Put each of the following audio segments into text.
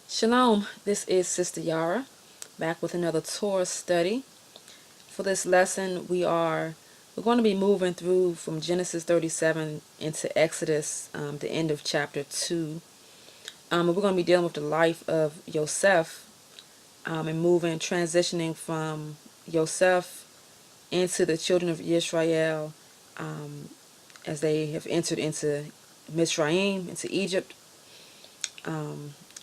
Shalom, this is Sister Yara, back with another Torah study. For this lesson, we're going to be moving through from Genesis 37 into Exodus, the end of chapter 2. And we're going to be dealing with the life of Yosef, and transitioning from Yosef into the children of Yisra'el, as they have entered into Mitzrayim, into Egypt.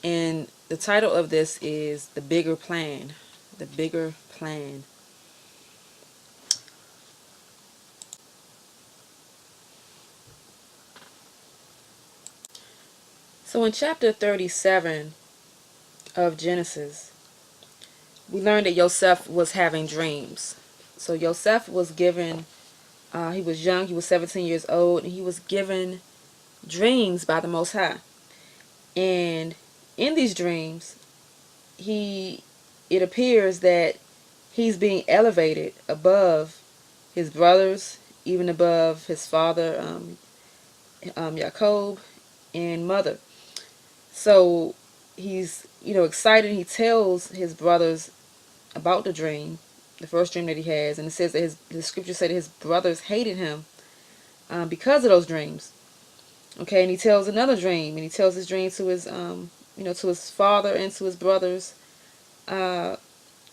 And the title of this is The Bigger Plan. The Bigger Plan. So in chapter 37 of Genesis, we learned that Yosef was having dreams. So Yosef was given, he was young, he was 17 years old, and he was given dreams by the Most High. And in these dreams, it appears that he's being elevated above his brothers, even above his father, Jacob, and mother. So he's, excited. He tells his brothers about the dream, the first dream that he has, and it says that the scripture said that his brothers hated him because of those dreams. Okay, and he tells another dream, and he tells his dream to his, to his father and to his brothers, and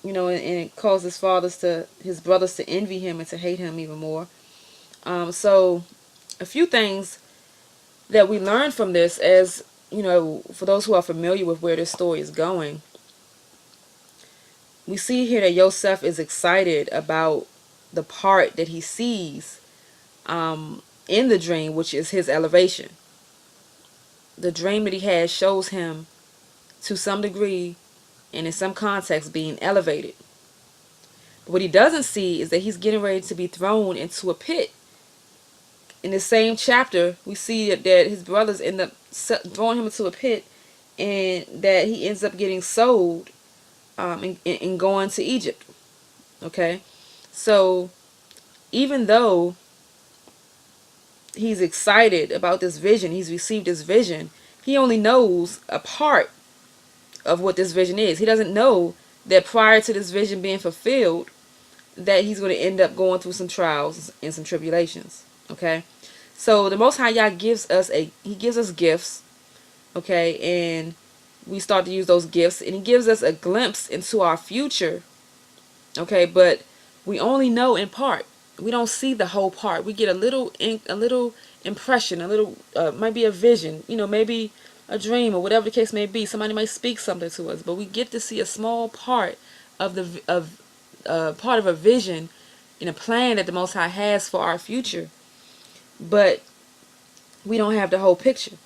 it caused his brothers to envy him and to hate him even more. So a few things that we learn from this, as for those who are familiar with where this story is going, we see here that Yosef is excited about the part that he sees in the dream, which is his elevation. The dream that he has shows him, to some degree and in some context, being elevated. But what he doesn't see is that he's getting ready to be thrown into a pit. In the same chapter, we see that his brothers end up throwing him into a pit, and that he ends up getting sold and going to Egypt. Okay, so even though he's excited about this vision, he's received this vision, he only knows a part of what this vision is. He doesn't know that prior to this vision being fulfilled, that he's going to end up going through some trials and some tribulations. Okay, so the Most High YAH gives us gifts. Okay, and we start to use those gifts, and he gives us a glimpse into our future. Okay, but we only know in part. We don't see the whole part. We get a little impression, might be a vision, maybe a dream, or whatever the case may be. Somebody might speak something to us, but we get to see a small part of part of a vision and a plan that the Most High has for our future. But we don't have the whole picture.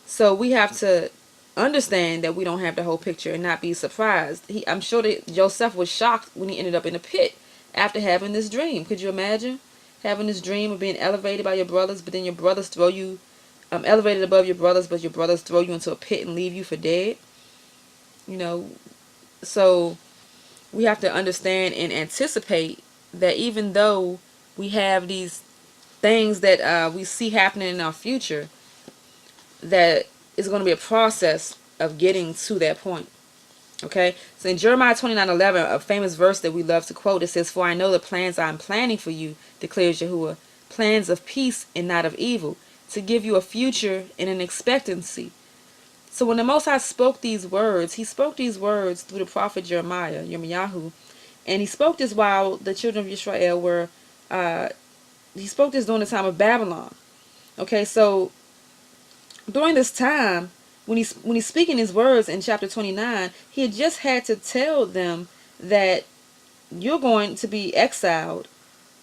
So we have to understand that we don't have the whole picture and not be surprised. I'm sure that Joseph was shocked when he ended up in a pit after having this dream. Could you imagine having this dream of being elevated by your brothers, but then your brothers throw you, elevated above your brothers, but your brothers throw you into a pit and leave you for dead? So we have to understand and anticipate that even though we have these things that we see happening in our future, that it's going to be a process of getting to that point. Okay, so in Jeremiah 29:11, a famous verse that we love to quote, it says, "For I know the plans I am planning for you, declares Yahuwah, plans of peace and not of evil, to give you a future and an expectancy." So when the Most High spoke these words, he spoke these words through the prophet Jeremiah, Yirmiyahu, and he spoke this while the children of Yisra'el were, he spoke this during the time of Babylon. Okay, so during this time, when he's speaking his words in chapter 29, he had just had to tell them that you're going to be exiled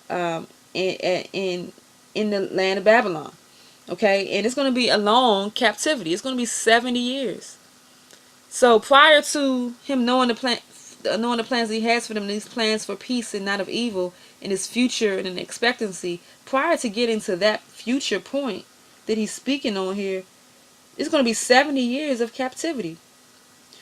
in the land of Babylon. Okay, and it's going to be a long captivity. It's going to be 70 years. So prior to him knowing the plans he has for them, these plans for peace and not of evil, in his future and an expectancy, prior to getting to that future point that he's speaking on here, it's going to be 70 years of captivity.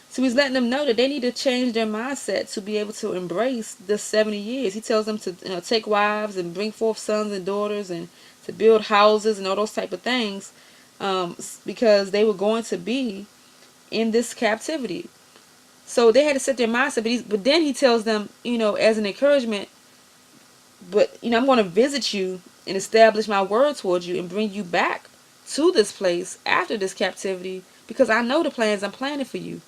So he's letting them know that they need to change their mindset to be able to embrace the 70 years. He tells them to take wives and bring forth sons and daughters, and to build houses and all those type of things, because they were going to be in this captivity. So they had to set their mindset. But then he tells them, as an encouragement, but I'm going to visit you and establish my word towards you and bring you back to this place after this captivity, because I know the plans I'm planning for you.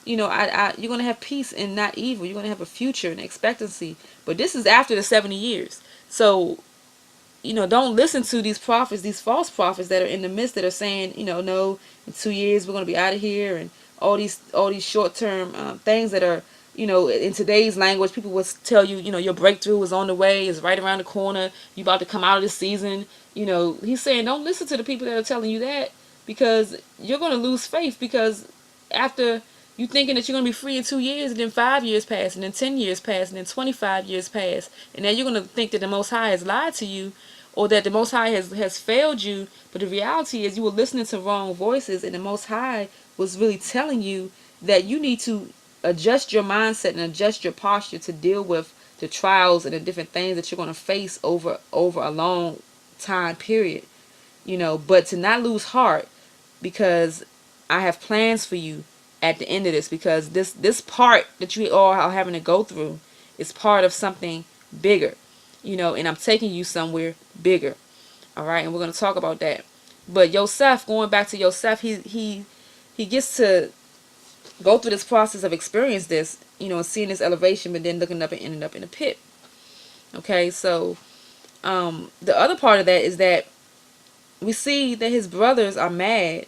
You're going to have peace and not evil. You're going to have a future and expectancy. But this is after the 70 years. So, don't listen to these prophets, these false prophets that are in the midst that are saying, no, in 2 years we're going to be out of here, and all these short-term things that are, in today's language, people will tell you, your breakthrough is on the way, is right around the corner, you about to come out of this season. He's saying don't listen to the people that are telling you that, because you're going to lose faith, because after you thinking that you're going to be free in 2 years, and then 5 years pass, and then 10 years pass, and then 25 years pass, and then you're going to think that the Most High has lied to you, or that the Most High has failed you. But the reality is you were listening to wrong voices, and the Most High was really telling you that you need to adjust your mindset and adjust your posture to deal with the trials and the different things that you're going to face over a long time period. But to not lose heart, because I have plans for you at the end of this, because this part that you all are having to go through is part of something bigger, and I'm taking you somewhere bigger. All right, and we're going to talk about that. But Yosef, going back to Yosef, he gets to go through this process of experience this, and seeing this elevation, but then looking up and ending up in a pit. Okay, so the other part of that is that we see that his brothers are mad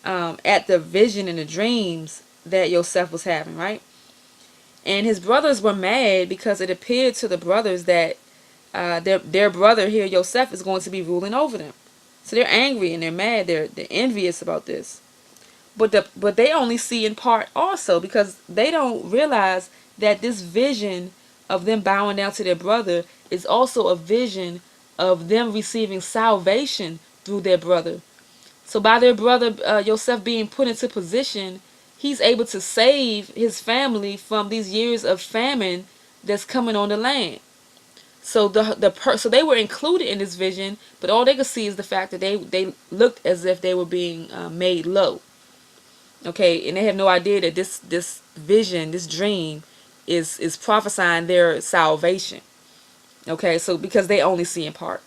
at the vision and the dreams that Yosef was having, right? And his brothers were mad because it appeared to the brothers that their brother here, Yosef, is going to be ruling over them. So they're angry and they're mad. They're envious about this. But they only see in part also, because they don't realize that this vision of them bowing down to their brother is also a vision of them receiving salvation through their brother. So by their brother Yosef being put into position, he's able to save his family from these years of famine that's coming on the land. So so they were included in this vision, but all they could see is the fact that they looked as if they were being made low. Okay, and they have no idea that this vision, this dream, is prophesying their salvation. Okay, so because they only see in part.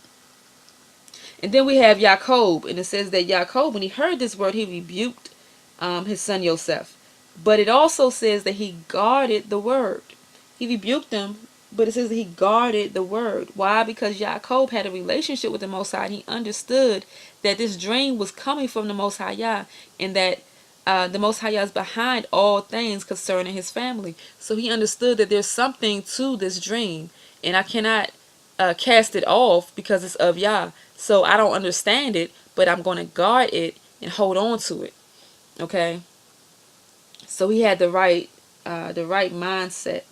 And then we have Jacob, and it says that Jacob, when he heard this word, he rebuked his son Yosef. But it also says that he guarded the word. He rebuked him, but it says that he guarded the word. Why? Because Jacob had a relationship with the Most High. He understood that this dream was coming from the Most High Yah, and that the Most High Yah is behind all things concerning his family. So he understood that there's something to this dream, and I cannot cast it off because it's of Yah. So I don't understand it, but I'm going to guard it and hold on to it. Okay. So he had the right mindset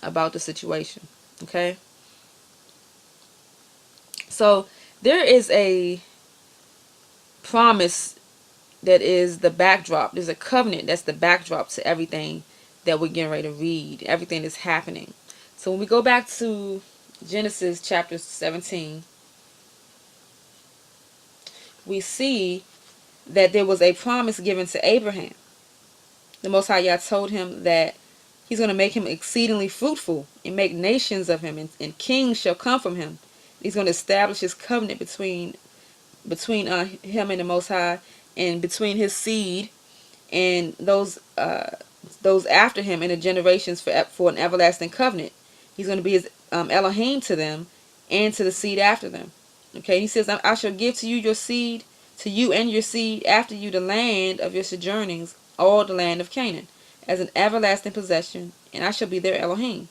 about the situation. Okay. So there is a promise that is the backdrop. There's a covenant that's the backdrop to everything that we're getting ready to read, everything that's happening. So when we go back to Genesis chapter 17, we see that there was a promise given to Abraham. The Most High Yah told him that he's going to make him exceedingly fruitful and make nations of him, and kings shall come from him. He's going to establish his covenant between him and the Most High, and between his seed and those after him in the generations for an everlasting covenant. He's going to be his Elohim to them and to the seed after them. Okay, he says, I shall give to you your seed, to you and your seed after you, the land of your sojournings, all the land of Canaan, as an everlasting possession, and I shall be their Elohim.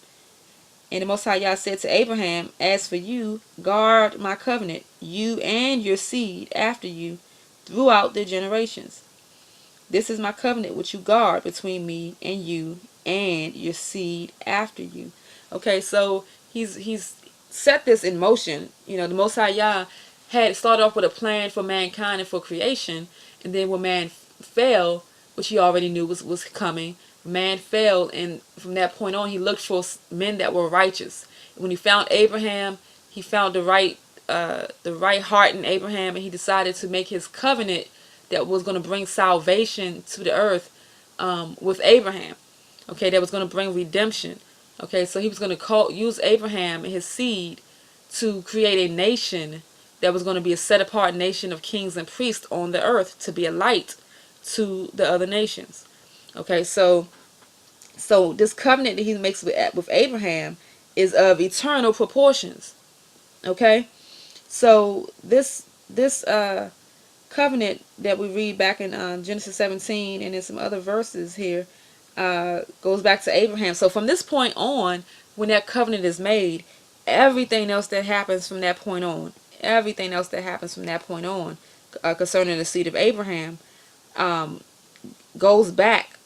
And the Most High Yah said to Abraham, as for you, guard my covenant, you and your seed after you, throughout their generations. This is my covenant which you guard between me and you and your seed after you. Okay, so he's set this in motion. The Most High Yah had started off with a plan for mankind and for creation, and then when man fell, which he already knew was coming, man fell, and from that point on, he looked for men that were righteous. When he found Abraham, he found the right heart in Abraham, and he decided to make his covenant that was going to bring salvation to the earth with Abraham. Okay, that was going to bring redemption. Okay, so he was going to use Abraham and his seed to create a nation that was going to be a set apart nation of kings and priests on the earth, to be a light to the other nations. Okay, so this covenant that he makes with Abraham is of eternal proportions. Okay, so this covenant that we read back in Genesis 17 and in some other verses here goes back to Abraham. So from this point on, when that covenant is made, everything else that happens from that point on, concerning the seed of Abraham, goes back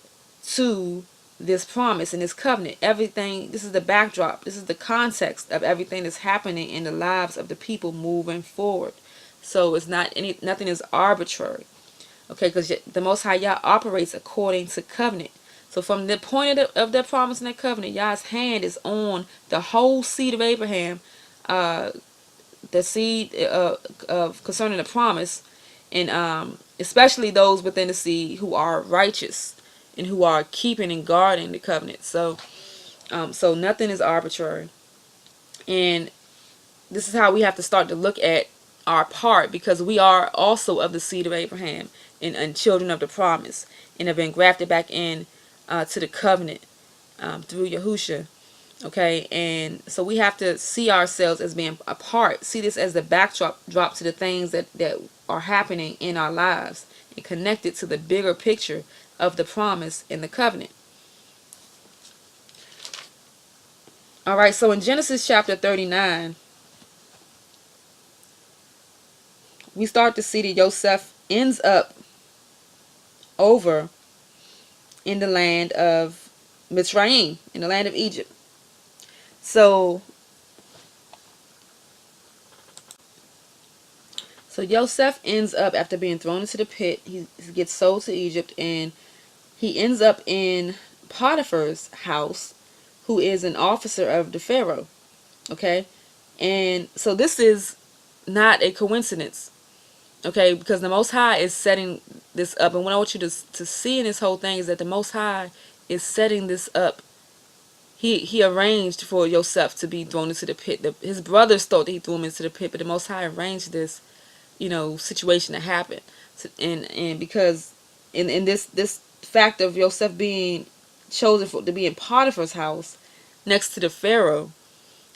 to this promise and this covenant. Everything, this is the backdrop, this is the context of everything that's happening in the lives of the people moving forward. So it's nothing is arbitrary. Okay, because the Most High Yah operates according to covenant. So from the point of that promise and that covenant, Yah's hand is on the whole seed of Abraham, the seed of concerning the promise, and especially those within the seed who are righteous and who are keeping and guarding the covenant. So nothing is arbitrary, and this is how we have to start to look at our part, because we are also of the seed of Abraham and children of the promise, and have been grafted back in to the covenant through Yahusha. Okay, and so we have to see ourselves as being a part, see this as the backdrop to the things that are happening in our lives, and connect it to the bigger picture of the promise and the covenant. All right, so in Genesis chapter 39, we start to see that Joseph ends up over in the land of Mitzrayim, in the land of Egypt. So Joseph ends up, after being thrown into the pit, he gets sold to Egypt, and he ends up in Potiphar's house, who is an officer of the Pharaoh. Okay, and so this is not a coincidence. Okay, because the Most High is setting this up, and what I want you to see in this whole thing is that the Most High is setting this up. He arranged for Joseph to be thrown into the pit. His brothers thought that he threw him into the pit, but the Most High arranged this, situation to happen. So, and because in this fact of Joseph being chosen to be in Potiphar's house next to the Pharaoh,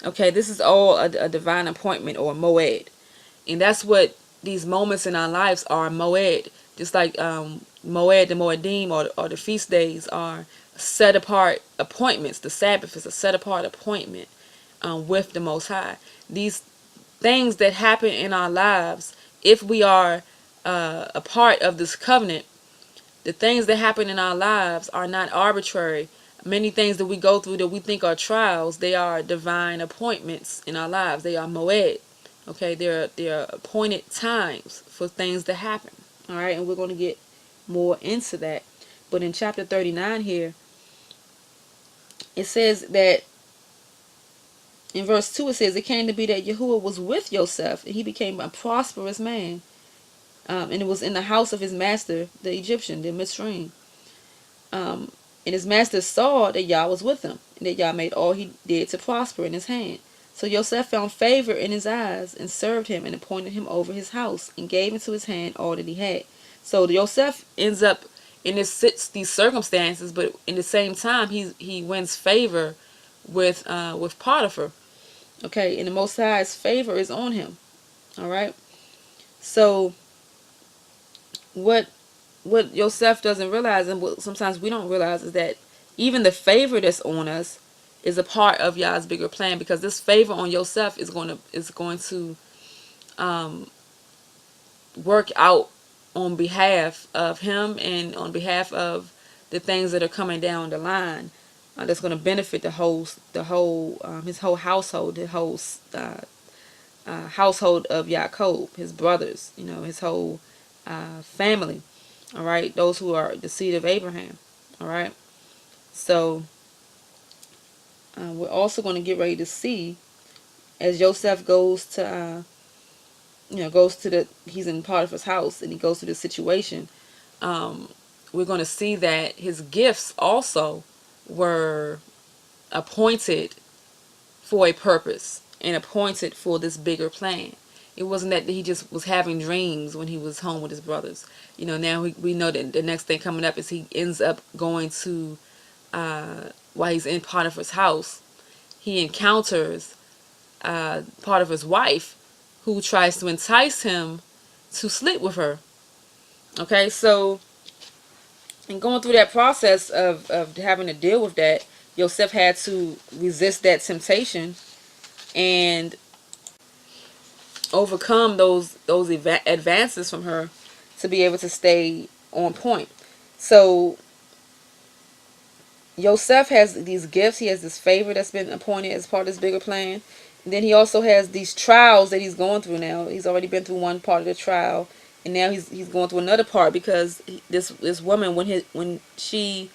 okay, this is all a divine appointment, or moed, and that's what these moments in our lives are, moed. Just like moed, the moedim, or the feast days are set apart appointments. The Sabbath is a set apart appointment with the Most High. These things that happen in our lives, if we are a part of this covenant, the things that happen in our lives are not arbitrary. Many things that we go through that we think are trials, they are divine appointments in our lives. They are moed. Okay, they're appointed times for things to happen. All right, and we're going to get more into that. But in chapter 39 here, it says that in verse 2, it says, it came to be that Yahuwah was with Joseph, and he became a prosperous man. And it was in the house of his master, the Egyptian, the Mitzrayim. And his master saw that Yah was with him, and that Yah made all he did to prosper in his hand. So Joseph found favor in his eyes, and served him, and appointed him over his house, and gave into his hand all that he had. So Joseph ends up in these circumstances, but in the same time, he wins favor with Potiphar. Okay, and the Most High's favor is on him. All right. So what Joseph doesn't realize, and what sometimes we don't realize, is that even the favor that's on us is a part of Yah's bigger plan, because this favor on Joseph is going to work out on behalf of him, and on behalf of the things that are coming down the line, that's going to benefit his whole household, the whole household of Yaakov, his brothers, his whole family. All right, those who are the seed of Abraham. All right, so we're also going to get ready to see, as Joseph goes to goes to he's in Potiphar's house and he goes through this situation, we're going to see that his gifts also were appointed for a purpose and appointed for this bigger plan. It wasn't that he just was having dreams when he was home with his brothers. Now we know that the next thing coming up is he ends up going to, while he's in Potiphar's house, he encounters Potiphar's wife, who tries to entice him to sleep with her. Okay, so in going through that process of having to deal with that, Yosef had to resist that temptation and overcome those advances from her to be able to stay on point. So Yosef has these gifts. He has this favor that's been appointed as part of this bigger plan. And then he also has these trials that he's going through now. He's already been through one part of the trial, and now he's going through another part because this woman, when he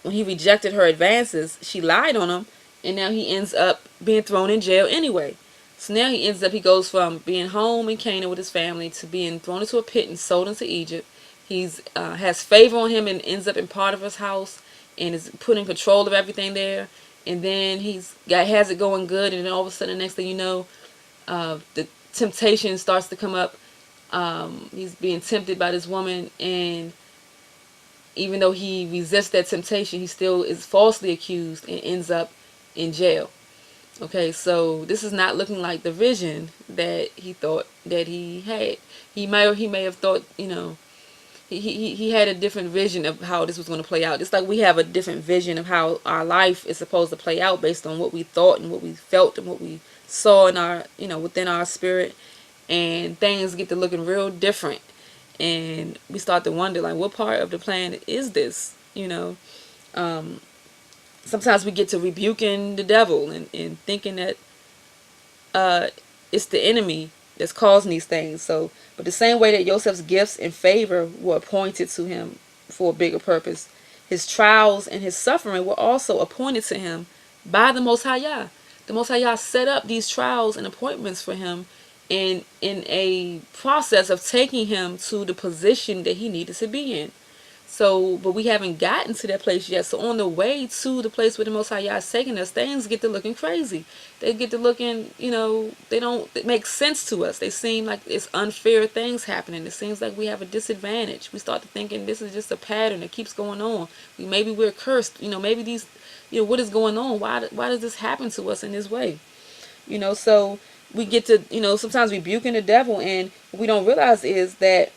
rejected her advances, she lied on him, and now he ends up being thrown in jail anyway. So now he goes from being home in Canaan with his family to being thrown into a pit and sold into Egypt. He's has favor on him and ends up in Potiphar's house and is put in control of everything there. And then has it going good, and then all of a sudden, the next thing you know, the temptation starts to come up. He's being tempted by this woman, and even though he resists that temptation, he still is falsely accused and ends up in jail. Okay, so this is not looking like the vision that he thought that he had. He may have thought, he had a different vision of how this was going to play out. It's like we have a different vision of how our life is supposed to play out based on what we thought and what we felt and what we saw in our, within our spirit. And things get to looking real different. And we start to wonder, like, what part of the plan is this? Sometimes we get to rebuking the devil and thinking that it's the enemy that's causing these things. So, but the same way that Joseph's gifts and favor were appointed to him for a bigger purpose, his trials and his suffering were also appointed to him by the Most High YAH. The Most High YAH set up these trials and appointments for him in a process of taking him to the position that he needed to be in. So, but we haven't gotten to that place yet. So on the way to the place where the Most High YAH is taking us, things get to looking crazy. They get to looking, it makes sense to us. They seem like it's unfair things happening. It seems like we have a disadvantage. We start to thinking this is just a pattern that keeps going on. Maybe we're cursed. Maybe these, what is going on? Why does this happen to us in this way? So we get to, sometimes rebuking the devil, and what we don't realize is that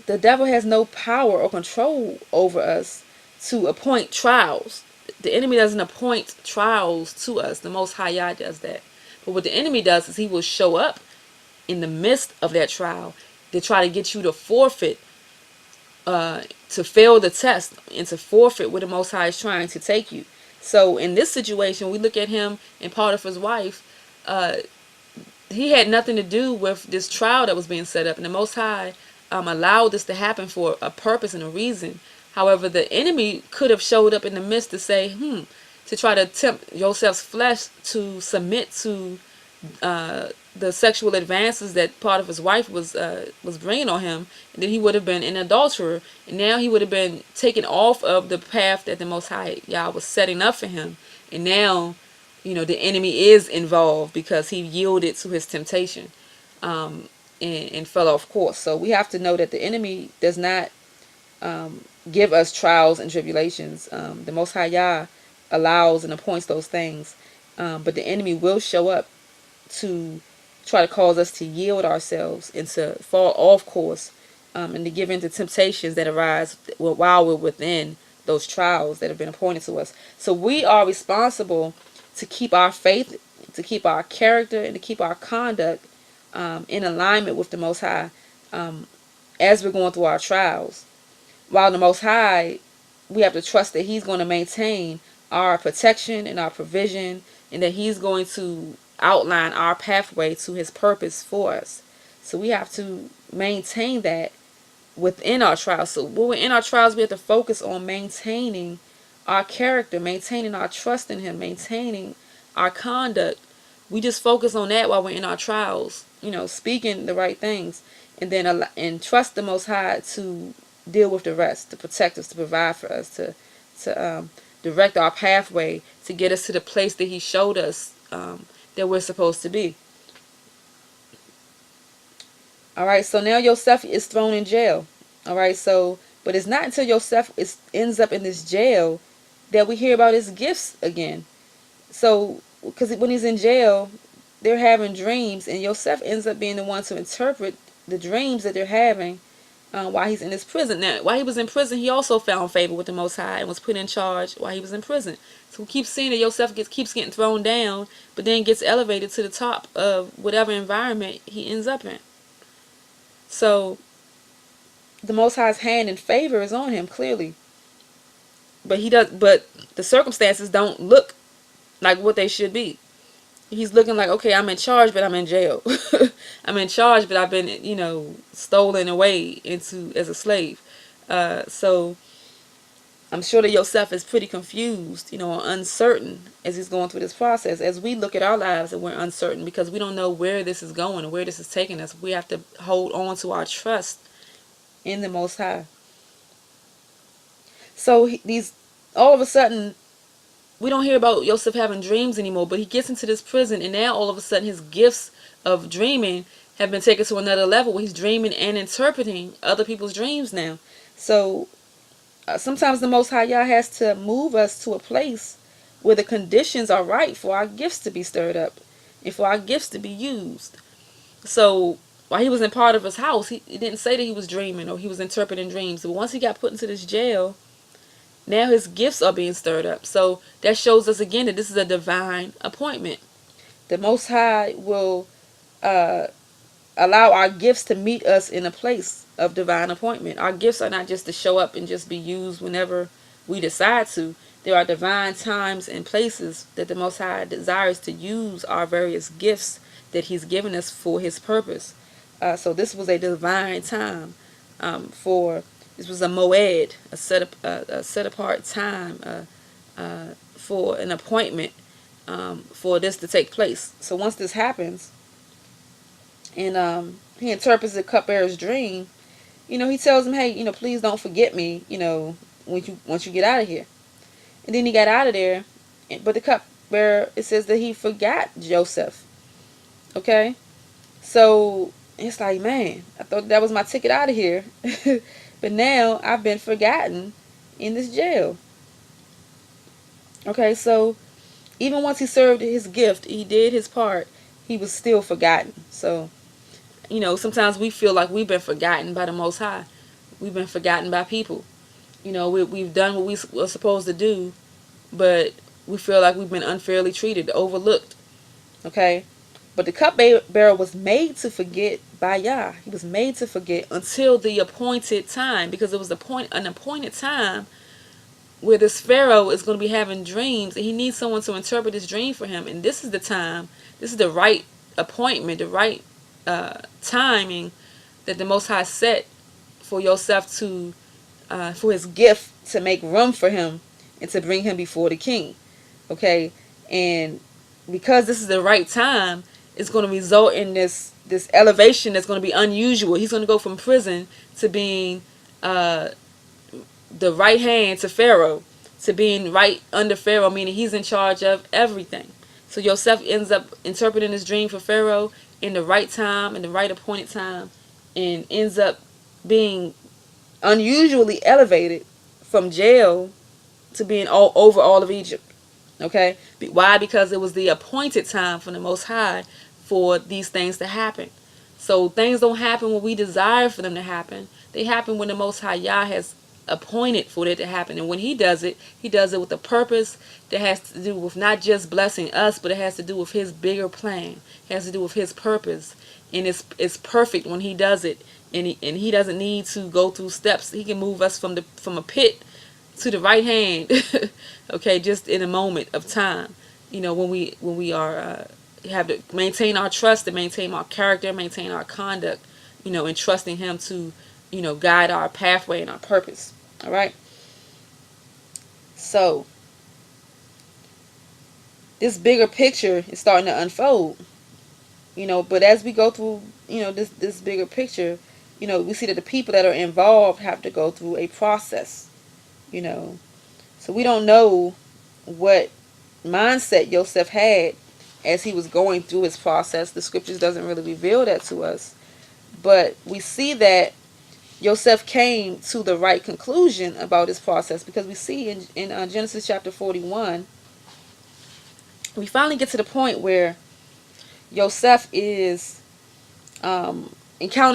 the devil has no power or control over us to appoint trials. The enemy doesn't appoint trials to us. The Most High YAH does that. But what the enemy does is he will show up in the midst of that trial to try to get you to forfeit, to fail the test, and to forfeit where the Most High is trying to take you. So in this situation, we look at him and Potiphar's wife. He had nothing to do with this trial that was being set up, and the Most High allowed this to happen for a purpose and a reason. However, the enemy could have showed up in the midst to say, to try to tempt Joseph's flesh to submit to the sexual advances that Potiphar's wife was bringing on him, and then he would have been an adulterer, and now he would have been taken off of the path that the Most High YAH was setting up for him, and now, the enemy is involved because he yielded to his temptation. And fell off course. So we have to know that the enemy does not give us trials and tribulations. The Most High YAH allows and appoints those things. But the enemy will show up to try to cause us to yield ourselves and to fall off course, and to give in to temptations that arise while we're within those trials that have been appointed to us. So we are responsible to keep our faith, to keep our character, and to keep our conduct in alignment with the Most High as we're going through our trials. While the Most High, we have to trust that He's going to maintain our protection and our provision, and that He's going to outline our pathway to His purpose for us. So we have to maintain that within our trials. So when we're in our trials, we have to focus on maintaining our character, maintaining our trust in Him, maintaining our conduct. We just focus on that while we're in our trials. speaking the right things, and then and trust the Most High to deal with the rest, to protect us, to provide for us, to direct our pathway, to get us to the place that He showed us that we're supposed to be. All right, so now Yosef is thrown in jail. All right, so but it's not until Yosef ends up in this jail that we hear about his gifts again. So, because when he's in jail, they're having dreams, and Yosef ends up being the one to interpret the dreams that they're having while he's in his prison. Now, while he was in prison, he also found favor with the Most High and was put in charge while he was in prison. So we keep seeing that Yosef keeps getting thrown down, but then gets elevated to the top of whatever environment he ends up in. So the Most High's hand and favor is on him clearly, but the circumstances don't look like what they should be. He's looking like, okay, I'm in charge, but I'm in jail. I'm in charge, but I've been, stolen away into as a slave. So I'm sure that Yosef is pretty confused, or uncertain as he's going through this process. As we look at our lives and we're uncertain because we don't know where this is going, where this is taking us, we have to hold on to our trust in the Most High. So all of a sudden, we don't hear about Yosef having dreams anymore, but he gets into this prison, and now all of a sudden his gifts of dreaming have been taken to another level where he's dreaming and interpreting other people's dreams now. So sometimes the Most High YAH has to move us to a place where the conditions are right for our gifts to be stirred up and for our gifts to be used. So while he was in part of his house, he didn't say that he was dreaming or he was interpreting dreams. But once he got put into this jail, now his gifts are being stirred up. So that shows us again that this is a divine appointment. The Most High will allow our gifts to meet us in a place of divine appointment. Our gifts are not just to show up and just be used whenever we decide to. There are divine times and places that the Most High desires to use our various gifts that He's given us for His purpose. So this was a divine time this was a moed, a set apart time for an appointment for this to take place. So once this happens, and he interprets the cupbearer's dream, he tells him, hey, please don't forget me, once you get out of here. And then he got out of there, but the cupbearer, it says that he forgot Joseph. Okay, so it's like, man, I thought that was my ticket out of here. But now I've been forgotten in this jail. Okay, so even once he served his gift, he did his part, he was still forgotten. So, sometimes we feel like we've been forgotten by the Most High. We've been forgotten by people. We've done what we were supposed to do, but we feel like we've been unfairly treated, overlooked. Okay? But the cupbearer was made to forget by YAH. He was made to forget until the appointed time, because it was an appointed time where this Pharaoh is going to be having dreams, and he needs someone to interpret his dream for him. And this is the time, this is the right appointment, the right timing that the Most High set for Yosef for his gift to make room for him and to bring him before the king. Okay? And because this is the right time, it's going to result in this elevation that's going to be unusual. He's going to go from prison to being the right hand to Pharaoh, to being right under Pharaoh, meaning he's in charge of everything. So Yosef ends up interpreting his dream for Pharaoh in the right time, in the right appointed time, and ends up being unusually elevated from jail to being over all of Egypt. Okay? Why? Because it was the appointed time from the Most High for these things to happen. So things don't happen when we desire for them to happen. They happen when the Most High YAH has appointed for it to happen. And when He does it with a purpose that has to do with not just blessing us, but it has to do with His bigger plan. It has to do with His purpose. And it's perfect when He does it. And he doesn't need to go through steps. He can move us from a pit to the right hand. Okay, just in a moment of time. When we are have to maintain our trust and maintain our character, maintain our conduct, and trusting Him to, guide our pathway and our purpose. All right. So this bigger picture is starting to unfold. But as we go through, this bigger picture, we see that the people that are involved have to go through a process, you know. So we don't know what mindset Joseph had as he was going through his process. The scriptures doesn't really reveal that to us. But we see that Joseph came to the right conclusion about his process, because we see in Genesis chapter 41, we finally get to the point where Joseph encounters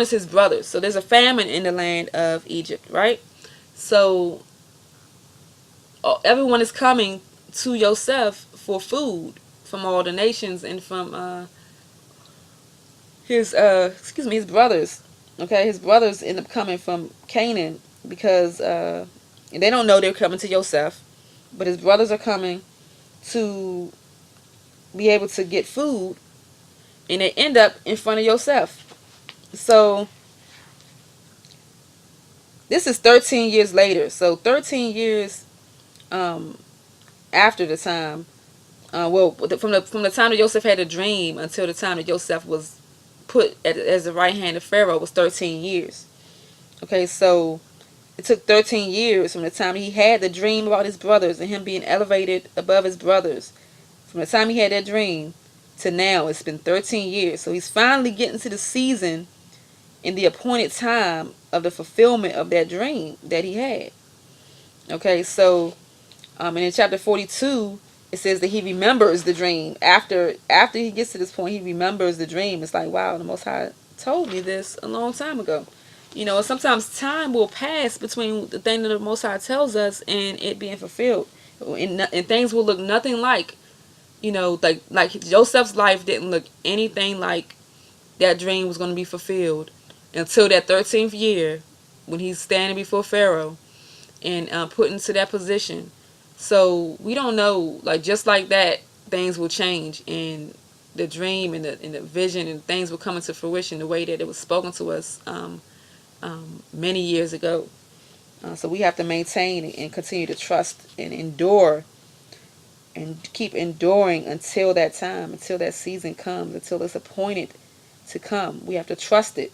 his brothers. So there's a famine in the land of Egypt, right? So everyone is coming to Joseph for food from all the nations and from his brothers. Okay, his brothers end up coming from Canaan because they don't know they're coming to Joseph, but his brothers are coming to be able to get food, and they end up in front of Joseph. So this is 13 years later. So 13 years after the time, from the time that Joseph had a dream until the time that Joseph was put as the right hand of Pharaoh was 13 years. Okay, so it took 13 years from the time he had the dream about his brothers and him being elevated above his brothers. From the time he had that dream to now, it's been 13 years. So he's finally getting to the season in the appointed time of the fulfillment of that dream that he had. Okay, so and in chapter 42, it says that he remembers the dream. After he gets to this point, he remembers the dream. It's like, wow, the Most High told me this a long time ago. Sometimes time will pass between the thing that the Most High tells us and it being fulfilled. And things will look nothing like, like Joseph's life didn't look anything like that dream was going to be fulfilled until that 13th year when he's standing before Pharaoh and put into that position. So we don't know, like, just like that, things will change, and the dream and the vision and things will come into fruition the way that it was spoken to us many years ago. So we have to maintain and continue to trust and endure and keep enduring until that time, until that season comes, until it's appointed to come. We have to trust it.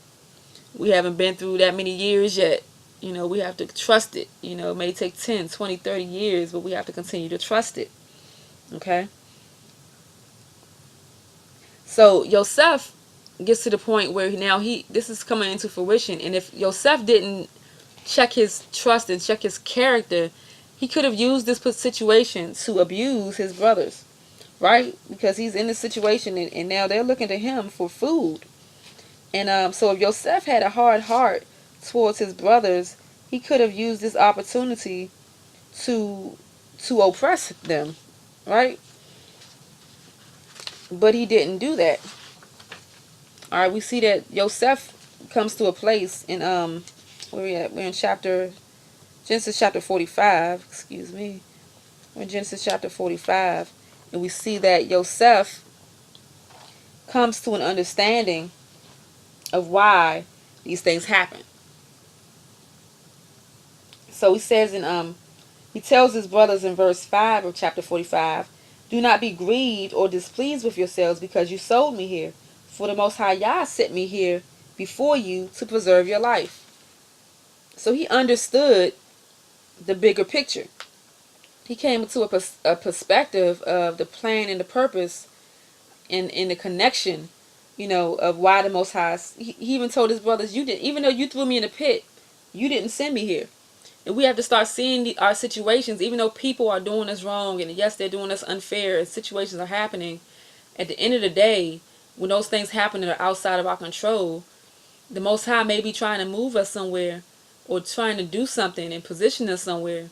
We haven't been through that many years yet. We have to trust it. It may take 10, 20, 30 years, but we have to continue to trust it. Okay? So Yosef gets to the point where now this is coming into fruition. And if Yosef didn't check his trust and check his character, he could have used this situation to abuse his brothers. Right? Because he's in this situation and now they're looking to him for food. And so if Yosef had a hard heart towards his brothers, he could have used this opportunity to oppress them, right? But he didn't do that. All right, we see that Yosef comes to a place in where we at? We're in Genesis chapter 45. Excuse me. We're in Genesis chapter 45, and we see that Yosef comes to an understanding of why these things happen. So he says he tells his brothers in verse 5 of chapter 45, "Do not be grieved or displeased with yourselves because you sold me here. For the Most High YAH sent me here before you to preserve your life." So he understood the bigger picture. He came to a perspective of the plan and the purpose and the connection, of why the Most High. He even told his brothers, "You didn't, even though you threw me in the pit, you didn't send me here." And we have to start seeing our situations, even though people are doing us wrong, and yes, they're doing us unfair, and situations are happening. At the end of the day, when those things happen that are outside of our control, the Most High may be trying to move us somewhere or trying to do something and position us somewhere.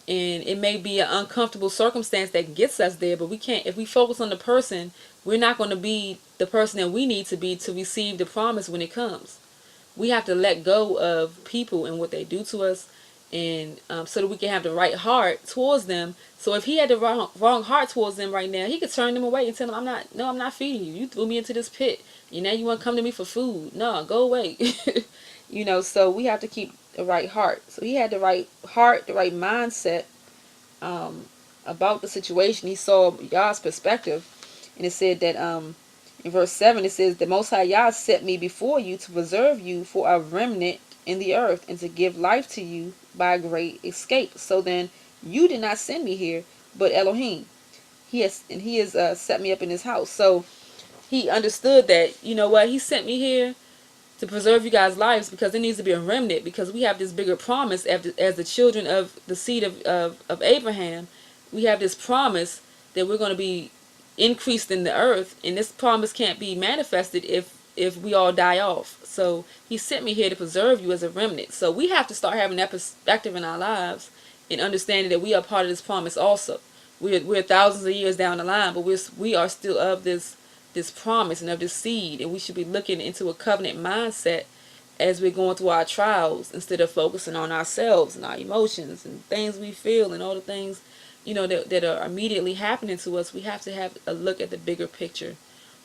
And it may be an uncomfortable circumstance that gets us there, but we can't, if we focus on the person, we're not going to be the person that we need to be to receive the promise when it comes. We have to let go of people and what they do to us, and so that we can have the right heart towards them. So if he had the wrong heart towards them right now, he could turn them away and tell them, I'm not feeding you. You threw me into this pit. And now you want to come to me for food. No, go away. So we have to keep the right heart. So he had the right heart, the right mindset about the situation. He saw Yah's perspective. And it said that In verse 7 it says, the Most High Yah set me before you to preserve you for a remnant in the earth, and to give life to you by a great escape. So then you did not send me here, but Elohim. He has set me up in his house. So he understood that, you know what, he sent me here to preserve you guys' lives, because there needs to be a remnant, because we have this bigger promise as the children of the seed of Abraham. We have this promise that we're going to be increased in the earth, and this promise can't be manifested if we all die off. So he sent me here to preserve you as a remnant. So we have to start having that perspective in our lives and understanding that we are part of this promise also. We're thousands of years down the line, but we are still of this promise and of this seed, and we should be looking into a covenant mindset as we're going through our trials, instead of focusing on ourselves and our emotions and things we feel and all the things, you know, that are immediately happening to us. We have to have a look at the bigger picture,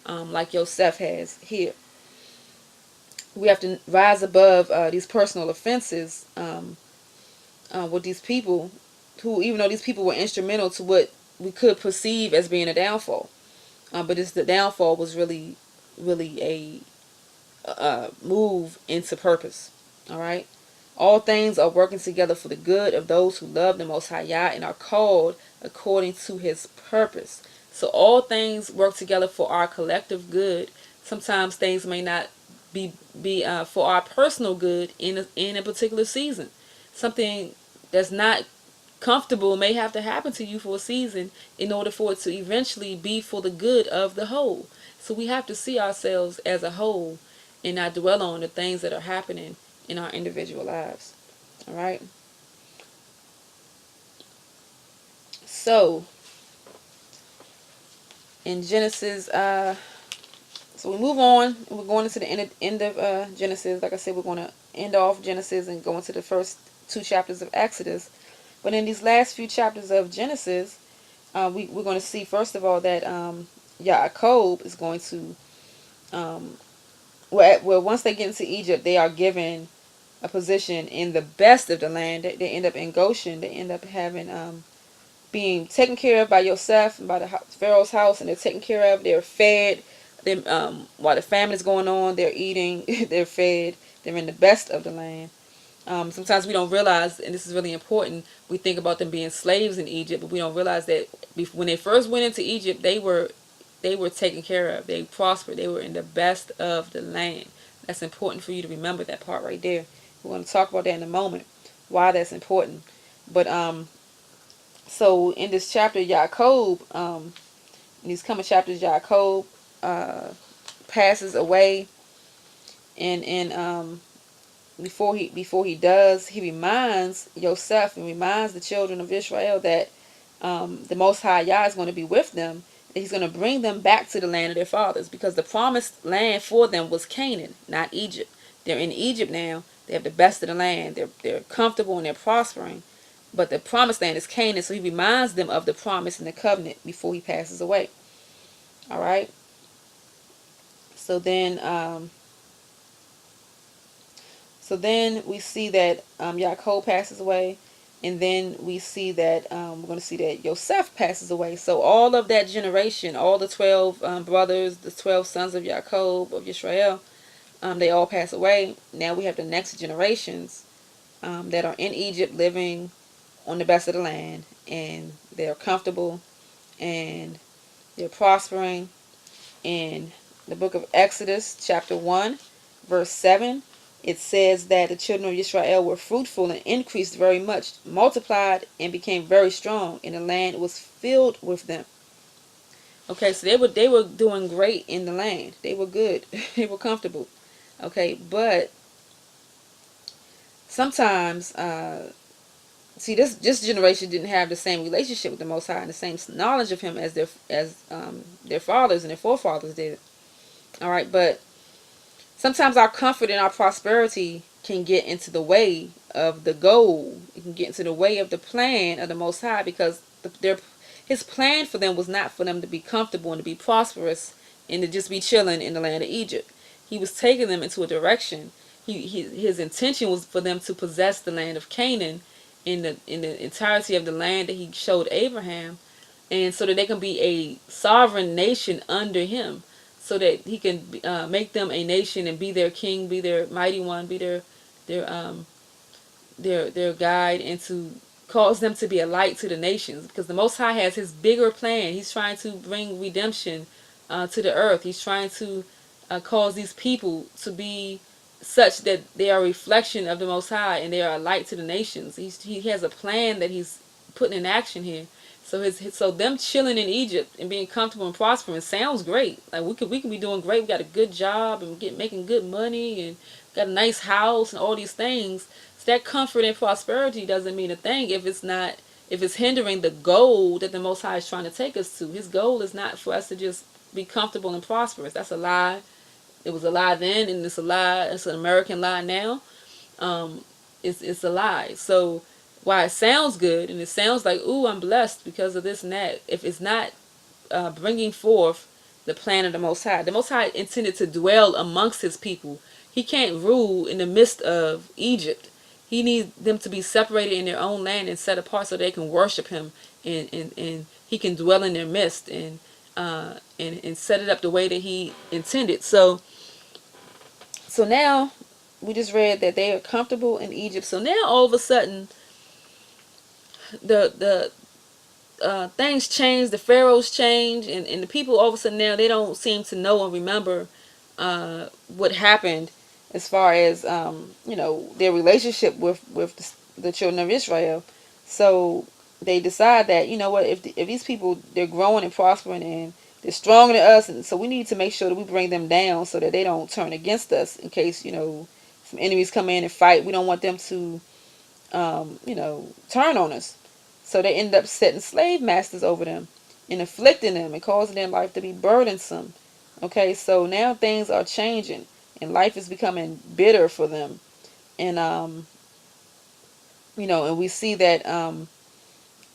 like Yosef has here. We have to rise above these personal offenses with these people who, even though these people were instrumental to what we could perceive as being a downfall, but the downfall was really a move into purpose. All right. All things are working together for the good of those who love the Most High Yah and are called according to his purpose. So all things work together for our collective good. Sometimes things may not be for our personal good in a particular season. Something that's not comfortable may have to happen to you for a season in order for it to eventually be for the good of the whole. So we have to see ourselves as a whole and not dwell on the things that are happening in our individual lives. All right. So in Genesis, so we move on. We're going into the end of Genesis. Like I said, we're going to end off Genesis and go into the first 2 chapters of Exodus. But in these last few chapters of Genesis, we're going to see, first of all, that Yaakov is going to, well, once they get into Egypt, they are given a position in the best of the land. They end up in Goshen. They end up having being taken care of by Yosef and by the Pharaoh's house, and they're taken care of. They're fed. While the famine is going on, they're eating. They're fed. They're in the best of the land. Sometimes we don't realize, and this is really important, we think about them being slaves in Egypt, but we don't realize that when they first went into Egypt, they were taken care of. They prospered. They were in the best of the land. That's important for you to remember that part right there. We're going to talk about that in a moment, why that's important. But so in this chapter, Yaakov, in these coming chapters, Yaakov passes away, and before he does, he reminds Yosef and reminds the children of Israel that the Most High Yah is going to be with them, and he's going to bring them back to the land of their fathers, because the promised land for them was Canaan, not Egypt. They're in Egypt now. They have the best of the land. They're comfortable and they're prospering, but the promised land is Canaan. So he reminds them of the promise and the covenant before he passes away. All right. So then we see that Yaakov passes away, and then we see that we're going to see that Yosef passes away. So all of that generation, all the 12 brothers, the 12 sons of Yaakov, of Yisra'el, they all pass away. Now we have the next generations that are in Egypt, living on the best of the land, and they're comfortable and they're prospering. In the book of Exodus, chapter 1, verse 7, it says that the children of Yisrael were fruitful and increased very much, multiplied and became very strong, and the land was filled with them. Okay, so they were doing great in the land. They were good. They were comfortable. Okay, but sometimes, see, this generation didn't have the same relationship with the Most High and the same knowledge of Him as their fathers and their forefathers did. All right, but sometimes our comfort and our prosperity can get into the way of the goal. It can get into the way of the plan of the Most High, because His plan for them was not for them to be comfortable and to be prosperous and to just be chilling in the land of Egypt. He was taking them into a direction. His intention was for them to possess the land of Canaan in the entirety of the land that He showed Abraham, and so that they can be a sovereign nation under Him. so that he can make them a nation and be their king, be their mighty one, be their their guide, and to cause them to be a light to the nations. Because the Most High has his bigger plan. He's trying to bring redemption to the earth. He's trying to cause these people to be such that they are a reflection of the Most High and they are a light to the nations. He has a plan that he's putting in action here. So them chilling in Egypt and being comfortable and prospering sounds great. Like we could be doing great. We got a good job and making good money and got a nice house and all these things. So that comfort and prosperity doesn't mean a thing if it's hindering the goal that the Most High is trying to take us to. His goal is not for us to just be comfortable and prosperous. That's a lie. It was a lie then, and it's a lie. It's an American lie now. It's a lie. So while it sounds good and it sounds like, ooh, I'm blessed because of this and that, if it's not bringing forth the plan of the Most High intended to dwell amongst his people. He can't rule in the midst of Egypt. He needs them to be separated in their own land and set apart so they can worship him, and he can dwell in their midst and set it up the way that he intended. So now we just read that they are comfortable in Egypt. So now all of a sudden the things change, the pharaohs change, and the people all of a sudden now they don't seem to know and remember what happened as far as their relationship with the children of Israel. So they decide that, you know what, if these people, they're growing and prospering and they're stronger than us, and so we need to make sure that we bring them down so that they don't turn against us in case some enemies come in and fight. We don't want them to turn on us. So they end up setting slave masters over them and afflicting them and causing their life to be burdensome. Okay, so now things are changing and life is becoming bitter for them. And and we see that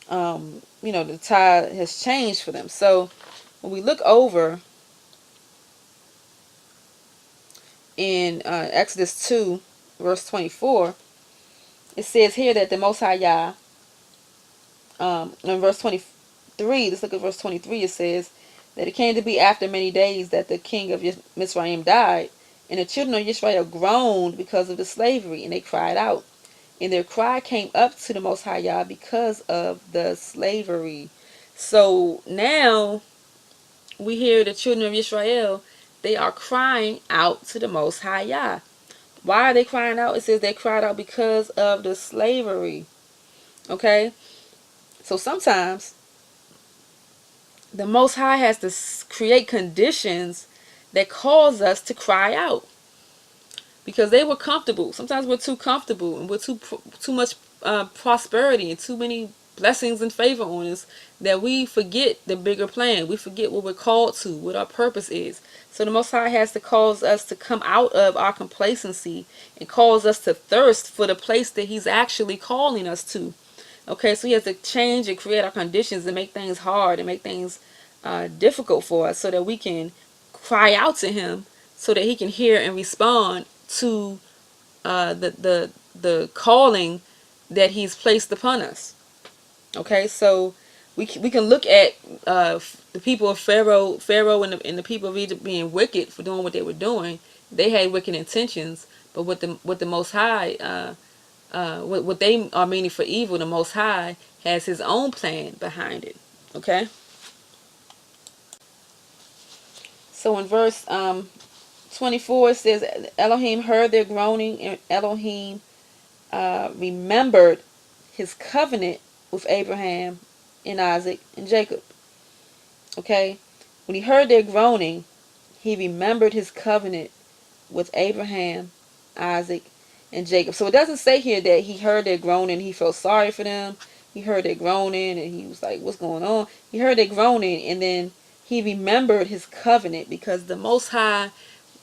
the tide has changed for them. So when we look over in Exodus 2 verse 24, it says here that the Most High YAH, in verse 23, let's look at verse 23. It says that it came to be after many days that the king of Mizraim died, and the children of Yisrael groaned because of the slavery, and they cried out. And their cry came up to the Most High YAH because of the slavery. So now we hear the children of Israel, they are crying out to the Most High YAH. Why are they crying out? It says they cried out because of the slavery. Okay? So sometimes the Most High has to create conditions that cause us to cry out. Because they were comfortable. Sometimes we're too comfortable and we're too much prosperity and too many blessings and favor on us that we forget the bigger plan. We forget what we're called to, what our purpose is. So the Most High has to cause us to come out of our complacency and cause us to thirst for the place that he's actually calling us to. Okay, so he has to change and create our conditions and make things hard and make things difficult for us so that we can cry out to him so that he can hear and respond to the calling that he's placed upon us. Okay, so we can look at the people of Pharaoh and the people of Egypt being wicked for doing what they were doing. They had wicked intentions, but what the Most High, what they are meaning for evil, the Most High has his own plan behind it. Okay. So in verse 24 it says, Elohim heard their groaning, and Elohim remembered his covenant with Abraham and Isaac and Jacob. Okay, when he heard their groaning, he remembered his covenant with Abraham, Isaac, and Jacob. So it doesn't say here that he heard their groaning, he felt sorry for them. He heard their groaning and he was like, what's going on? He heard their groaning and then he remembered his covenant, because the Most High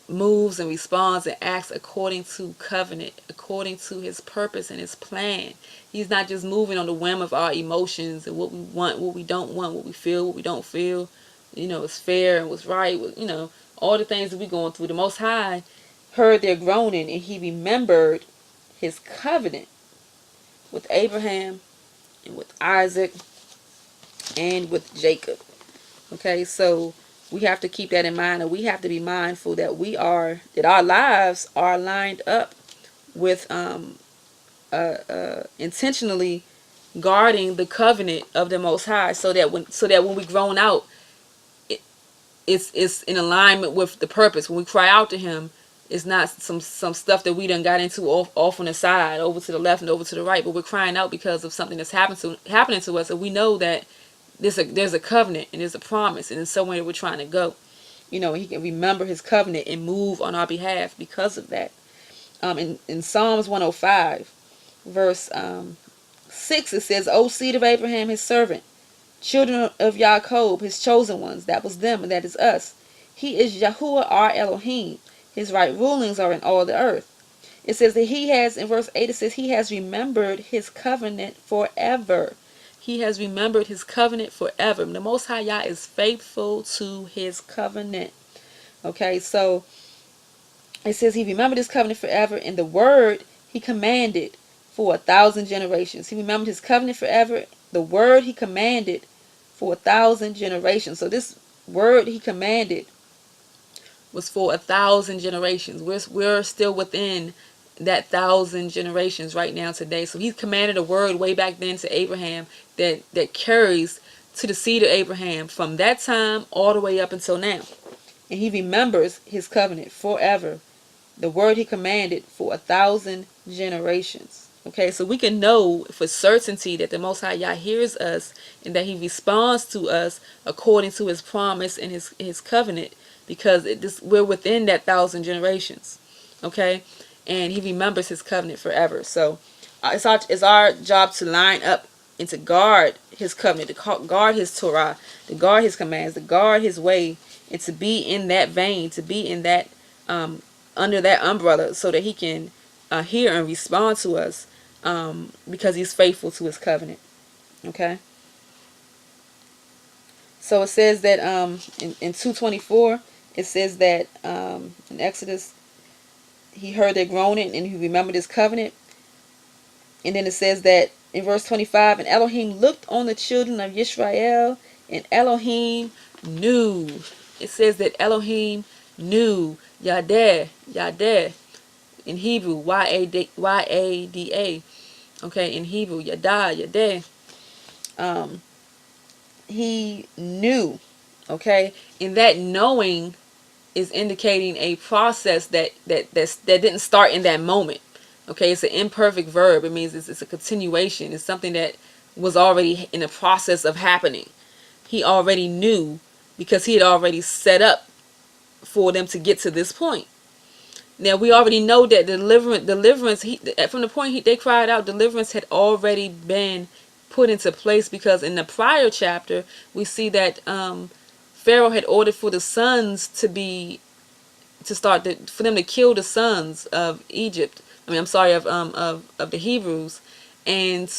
moves and responds and acts according to covenant, according to his purpose and his plan. He's not just moving on the whim of our emotions and what we want, what we don't want, what we feel, what we don't feel. It's fair and what's right. All the things that we're going through. The Most High heard their groaning and he remembered his covenant with Abraham and with Isaac and with Jacob. Okay, so We have to keep that in mind, and we have to be mindful that that our lives are lined up with intentionally guarding the covenant of the Most High, so that when we grown out, it's in alignment with the purpose. When we cry out to Him, it's not some stuff that we done got into off on the side, over to the left and over to the right, but we're crying out because of something that's happening to us, and we know that there's a covenant and there's a promise, and in somewhere we're trying to go. He can remember His covenant and move on our behalf because of that. In Psalms 105, verse 6, it says, "O seed of Abraham, His servant, children of Jacob, His chosen ones," that was them and that is us. "He is Yahuwah our Elohim. His right rulings are in all the earth." It says that He has, in verse 8, it says, "He has remembered His covenant forever." He has remembered His covenant forever. The Most High Yah is faithful to His covenant. Okay, so it says He remembered His covenant forever, and the word He commanded for 1,000 generations. He remembered His covenant forever. The word He commanded for 1,000 generations. So this word He commanded was for 1,000 generations. We're still within that 1,000 generations right now today. So He commanded a word way back then to Abraham that carries to the seed of Abraham from that time all the way up until now. And He remembers His covenant forever. The word He commanded for 1,000 generations. Okay, so we can know for certainty that the Most High Yah hears us and that He responds to us according to His promise and His covenant, because we're within that 1,000 generations. Okay, and He remembers His covenant forever. So it's our job to line up and to guard His covenant, to guard His Torah, to guard His commands, to guard His way, and to be in that vein, to be in that under that umbrella, so that He can hear and respond to us, because He's faithful to His covenant. Okay. So it says that in 2:24, it says that in Exodus, He heard their groaning and He remembered His covenant. And then it says that in verse 25, "And Elohim looked on the children of Yisra'el, and Elohim knew." It says that Elohim knew. Yada, Yada. In Hebrew, Y-A-D-A. Okay, in Hebrew, Yada, Yada. He knew. Okay, and that knowing is indicating a process that didn't start in that moment. Okay, it's an imperfect verb. It means it's a continuation. It's something that was already in the process of happening. He already knew, because He had already set up for them to get to this point. Now we already know that deliverance. From the point they cried out, deliverance had already been put into place, because in the prior chapter we see that Pharaoh had ordered for the sons for them to kill the sons of Egypt. I'm sorry, of the Hebrews, and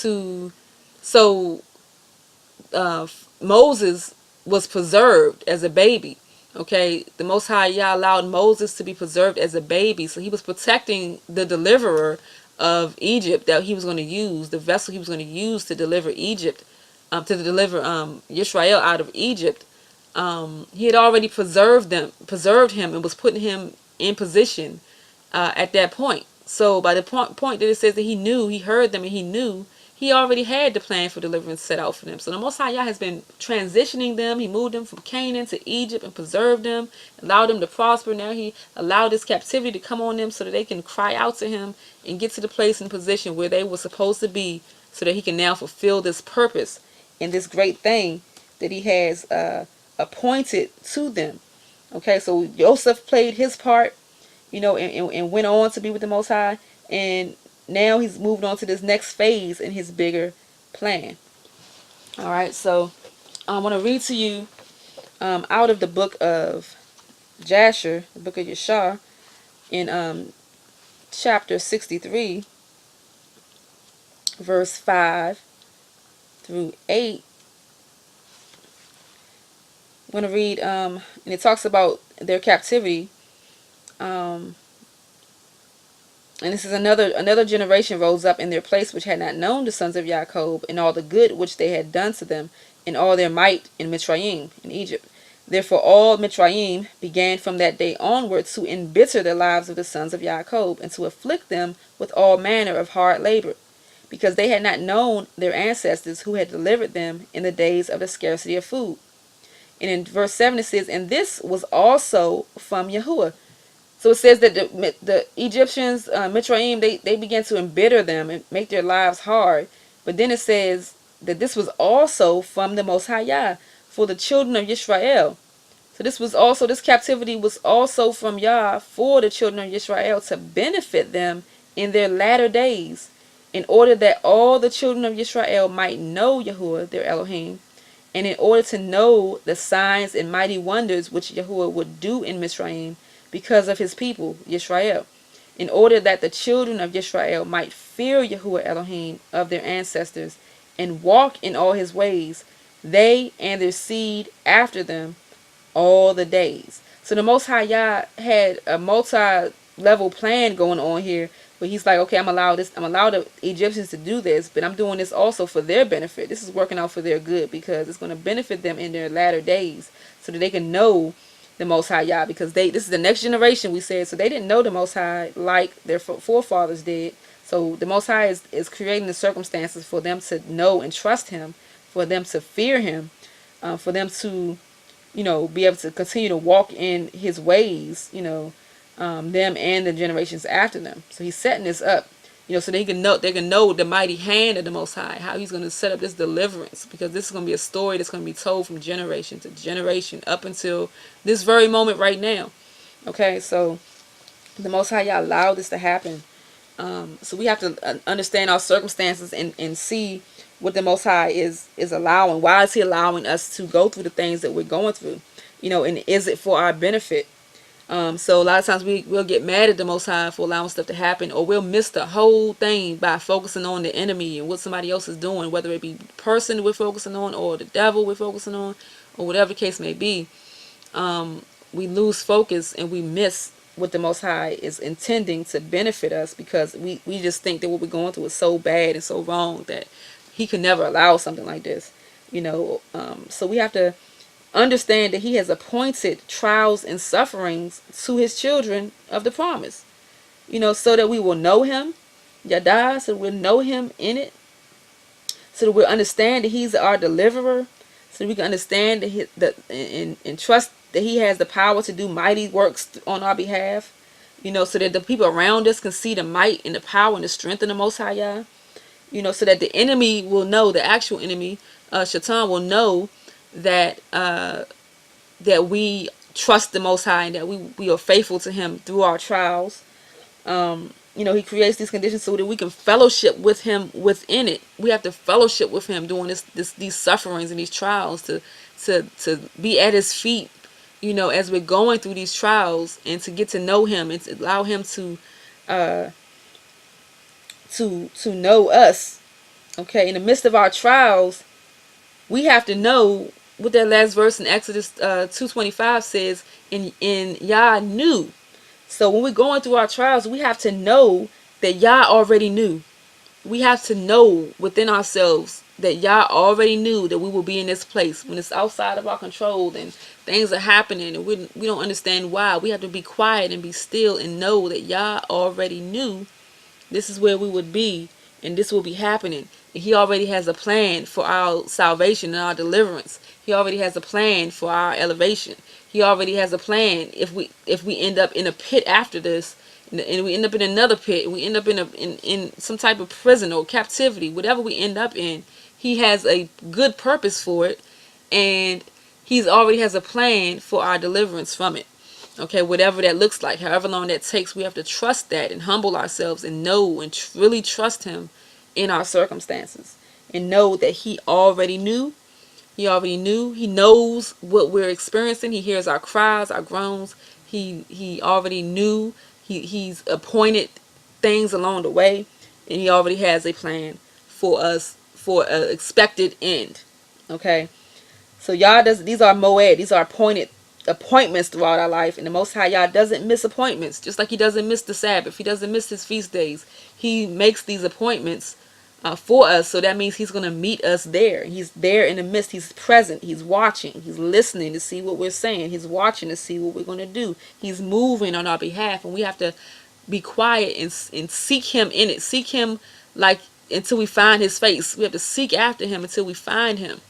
Moses was preserved as a baby. Okay, the Most High Yah allowed Moses to be preserved as a baby, so He was protecting the deliverer of Egypt that He was going to use, the vessel He was going to use to deliver Yisra'el out of Egypt. He had already preserved him, and was putting him in position at that point. So by the point that it says that He knew, He heard them, and He knew, He already had the plan for deliverance set out for them. So the Most High Yah has been transitioning them. He moved them from Canaan to Egypt and preserved them, allowed them to prosper. Now He allowed this captivity to come on them so that they can cry out to Him and get to the place and position where they were supposed to be, so that He can now fulfill this purpose and this great thing that He has appointed to them. Okay, so Joseph played his part, and went on to be with the Most High, and now he's moved on to this next phase in His bigger plan. All right, so I want to read to you out of the book of Jasher, the book of YAH, in chapter 63, verse 5 through 8. I'm going to read, and it talks about their captivity. And this is another generation rose up in their place, which had not known the sons of Jacob, and all the good which they had done to them, and all their might in Mitzrayim, in Egypt. Therefore all Mitzrayim began from that day onward to embitter the lives of the sons of Jacob, and to afflict them with all manner of hard labor, because they had not known their ancestors who had delivered them in the days of the scarcity of food. And in verse 7 it says, and this was also from Yahuwah. So it says that the Egyptians, Mitzrayim, they began to embitter them and make their lives hard. But then it says that this was also from the Most High Yah for the children of Yisra'el. So this captivity was also from Yah for the children of Yisra'el, to benefit them in their latter days, in order that all the children of Yisra'el might know Yahuwah, their Elohim, and in order to know the signs and mighty wonders which Yahuwah would do in Mizraim because of his people, Yisrael, in order that the children of Yisrael might fear Yahuwah Elohim of their ancestors, and walk in all his ways, they and their seed after them, all the days. So the Most High Yah had a multi-level plan going on here, but he's like, okay, I'm allowed the Egyptians to do this, but I'm doing this also for their benefit. This is working out for their good, because it's going to benefit them in their latter days, so that they can know the Most High Yah, because this is the next generation, we said, so they didn't know the Most High like their forefathers did. So the Most High is creating the circumstances for them to know and trust him, for them to fear him, for them to be able to continue to walk in his ways, them and the generations after them. So he's setting this up, so they can know the mighty hand of the Most High, how he's going to set up this deliverance, because this is going to be a story that's going to be told from generation to generation up until this very moment right now. Okay, so the Most High allowed this to happen. So we have to understand our circumstances and see what the Most High is allowing. Why is he allowing us to go through the things that we're going through? And is it for our benefit? So a lot of times we'll get mad at the Most High for allowing stuff to happen, or we'll miss the whole thing by focusing on the enemy and what somebody else is doing, whether it be the person we're focusing on or the devil we're focusing on, or whatever the case may be. We lose focus and we miss what the Most High is intending to benefit us, because we just think that what we're going through is so bad and so wrong that he could never allow something like this. So we have to understand that he has appointed trials and sufferings to his children of the promise, so that we will know him, Yada, so we'll know him in it, so that we'll understand that he's our deliverer, so that we can understand that and trust that he has the power to do mighty works on our behalf, so that the people around us can see the might and the power and the strength of the Most High Yah, so that the enemy will know, the actual enemy, Shaitan, will know that that we trust the Most High, and that we are faithful to him through our trials. He creates these conditions so that we can fellowship with him within it. We have to fellowship with him during these sufferings and these trials, to be at his feet, as we're going through these trials, and to get to know him and to allow him to know us. Okay, in the midst of our trials, we have to know what that last verse in Exodus 2:25 says. In Yah knew. So when we're going through our trials, we have to know that Yah already knew. We have to know within ourselves that Yah already knew that we will be in this place. When it's outside of our control and things are happening and we don't understand why, we have to be quiet and be still and know that Yah already knew this is where we would be, and this will be happening. And he already has a plan for our salvation and our deliverance. He already has a plan for our elevation. He already has a plan if we end up in a pit after this, and we end up in another pit, we end up in some type of prison or captivity, whatever we end up in, he has a good purpose for it, and he's already has a plan for our deliverance from it. Okay, whatever that looks like, however long that takes, we have to trust that and humble ourselves and know and really trust him in our circumstances, and know that he already knew. He already knew. He knows what we're experiencing. He hears our cries, our groans. He already knew. He's appointed things along the way, and he already has a plan for us for an expected end. Okay, so Yah does. These are moed. These are appointments throughout our life, and the Most High Yah doesn't miss appointments, just like he doesn't miss the Sabbath. He doesn't miss his feast days. He makes these appointments for us. So that means he's going to meet us there. He's there in the midst. He's present. He's watching. He's listening to see what we're saying. He's watching to see what we're going to do. He's moving on our behalf, and we have to be quiet and seek him in it. Seek him like until we find his face. We have to seek after him until we find him.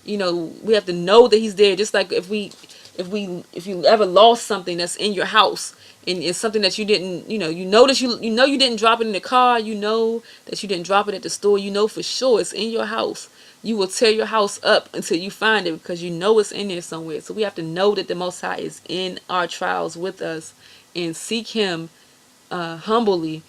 You know, we have to know that he's there. Just like if you ever lost something that's in your house, and it's something that you didn't, that you didn't drop it in the car, that you didn't drop it at the store, for sure it's in your house. You will tear your house up until you find it, because it's in there somewhere. So we have to know that the Most High is in our trials with us, and seek him humbly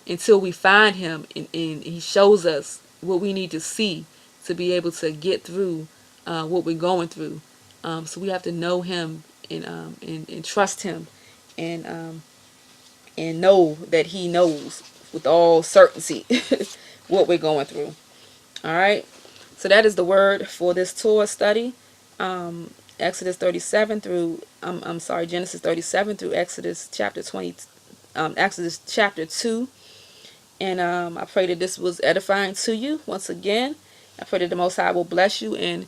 until we find him, and he shows us what we need to see to be able to get through what we're going through. So we have to know him, and trust him, and know that he knows with all certainty what we're going through. All right. So that is the word for this Torah study. Exodus 37 through Genesis 37 through Exodus chapter 20, Exodus chapter 2. And I pray that this was edifying to you once again. I pray that the Most High will bless you and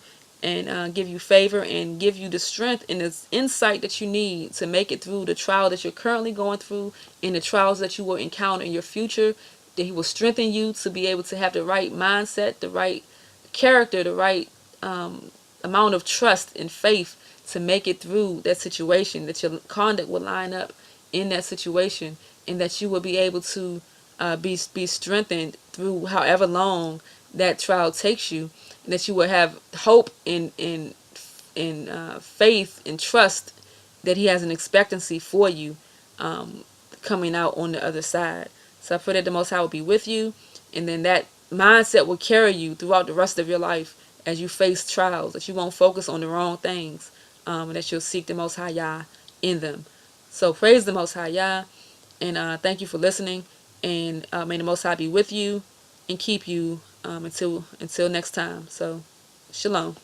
give you favor and give you the strength and the insight that you need to make it through the trial that you're currently going through, and the trials that you will encounter in your future. That he will strengthen you to be able to have the right mindset, the right character, the right amount of trust and faith to make it through that situation, that your conduct will line up in that situation, and that you will be able to be strengthened through however long that trial takes you, and that you will have hope and faith and trust that he has an expectancy for you coming out on the other side. So I pray that the Most High will be with you, and then that mindset will carry you throughout the rest of your life as you face trials, that you won't focus on the wrong things, and that you'll seek the Most High YAH in them. So praise the Most High YAH, and thank you for listening, and may the Most High be with you and keep you until next time. So shalom.